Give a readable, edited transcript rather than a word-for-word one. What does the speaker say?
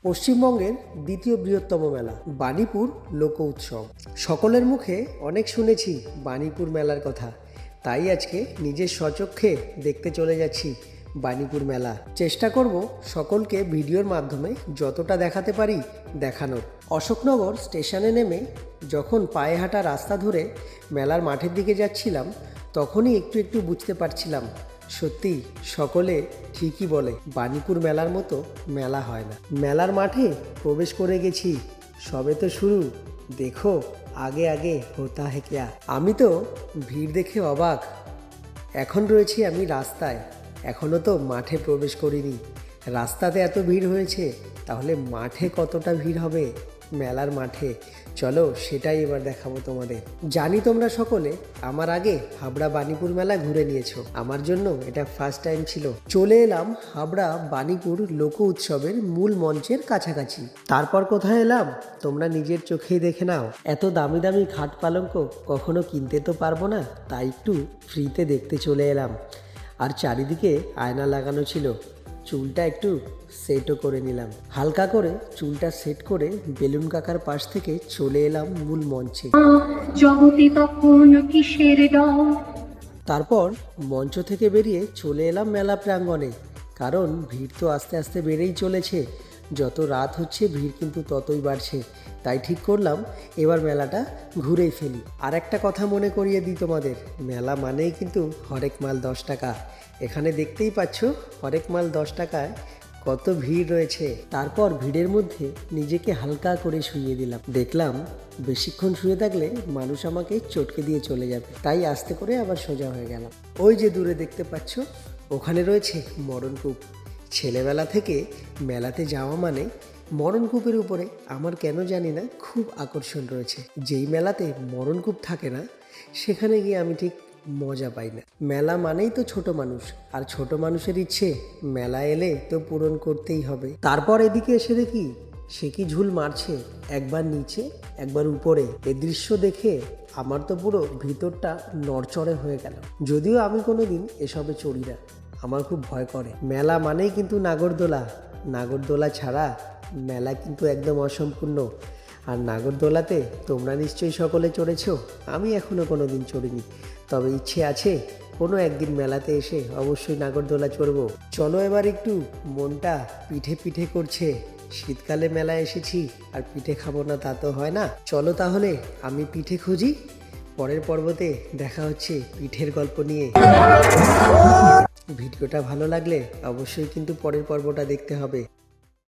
পশ্চিমবঙ্গের দ্বিতীয় বৃহত্তম মেলা বাণীপুর লোক উৎসব। সকলের মুখে অনেক শুনেছি বাণীপুর মেলার কথা, তাই আজকে নিজের স্বচক্ষে দেখতে চলে যাচ্ছি বাণীপুর মেলা। চেষ্টা করব সকলকে ভিডিওর মাধ্যমে যতটা দেখাতে পারি দেখানোর। অশোকনগর স্টেশনে নেমে যখন পায়ে হাঁটা রাস্তা ধরে মেলার মাঠের দিকে যাচ্ছিলাম, তখনই একটু একটু বুঝতে পারছিলাম সত্যি সকলে ঠিকই বলে বাণীপুর মেলার মতো মেলা হয় না। মেলার মাঠে প্রবেশ করে গেছি, সবে তো শুরু, দেখো আগে আগে হোতা হে ক্যা। আমি তো ভিড় দেখে অবাক। এখন রয়েছি আমি রাস্তায়, এখনও তো মাঠে প্রবেশ করিনি। রাস্তাতে এত ভিড় হয়েছে, তাহলে মাঠে কতটা ভিড় হবে মেলার মাঠে, চলো সেটাই এবার দেখাবো তোমাদের। জানি তোমরা সকলে আমার আগে হাবড়া বাণীপুর মেলা ঘুরে নিয়েছো, আমার জন্য এটা ফার্স্ট টাইম ছিল। চলে এলাম হাবড়া বাণীপুর লোক উৎসবের মূল মঞ্চের কাছাকাছি। তারপর কোথায় এলাম তোমরা নিজের চোখেই দেখে নাও। এত দামি দামি খাট পালঙ্ক কখনো কিনতে তো পারবো না, তাই একটু ফ্রিতে দেখতে চলে এলাম। আর চারিদিকে আয়না লাগানো ছিল, চুলটা একটু সেটও করে নিলাম। হালকা করে চুলটা সেট করে বেলুন কাকার পাশ থেকে চলে এলাম মূল মঞ্চে। তারপর মঞ্চ থেকে বেরিয়ে চলে এলাম মেলা প্রাঙ্গণে, কারণ ভিড় তো আস্তে আস্তে বেড়েই চলেছে। যত রাত হচ্ছে ভিড় কিন্তু ততই বাড়ছে, তাই ঠিক করলাম এবার মেলাটা ঘুরেই ফেলি। আর একটা কথা মনে করিয়ে দিই তোমাদের, মেলা মানেই কিন্তু হরেক মাল 10 টাকা। এখানে দেখতেই পাচ্ছ হরেক মাল 10 টাকায় কত ভিড় রয়েছে। তারপর ভিড়ের মধ্যে নিজেকে হালকা করে শুইয়ে দিলাম। দেখলাম বেশিক্ষণ শুয়ে থাকলে মানুষ আমাকে চটকে দিয়ে চলে যাবে, তাই আস্তে করে আবার সোজা হয়ে গেলাম। ওই যে দূরে দেখতে পাচ্ছ, ওখানে রয়েছে মরণকূপ। ছেলেবেলা থেকে মেলাতে যাওয়া মানে মরণকূপের উপরে আমার কেন জানি না খুব আকর্ষণ রয়েছে। যেই মেলাতে মরণকূপ থাকে না, সেখানে গিয়ে আমি ঠিক মজা পাই না। মেলা মানেই তো ছোট মানুষ, আর ছোট মানুষের ইচ্ছে মেলা এলে তো পূরণ করতেই হবে। তারপর এদিকে এসে দেখি সে কি ঝুল মারছে, একবার নিচে একবার উপরে। এ দৃশ্য দেখে আমার তো পুরো ভিতরটা নড়চড়ে হয়ে গেল। যদিও আমি কোনোদিন এসবে চড়ি না, আমার খুব ভয় করে। মেলা মানেই কিন্তু নাগরদোলা, নাগরদোলা ছাড়া মেলা কিন্তু একদম অসম্পূর্ণ। আর নাগরদোলাতে তোমরা নিশ্চয়ই সকলে চড়েছো, আমি এখনও কোনো দিন চড়িনি, তবে ইচ্ছে আছে কোনো একদিন মেলাতে এসে অবশ্যই নাগরদোলা চড়বো। চলো এবার একটু মনটা পিঠে পিঠে করছে। শীতকালে মেলায় এসেছি আর পিঠে খাবো না তা তো হয় না। চলো তাহলে আমি পিঠে খুঁজি, পরের পর্বতে দেখা হচ্ছে পিঠের গল্প নিয়ে। ভিডিওটা ভালো লাগলে অবশ্যই কিন্তু পরের পর্বটা দেখতে হবে।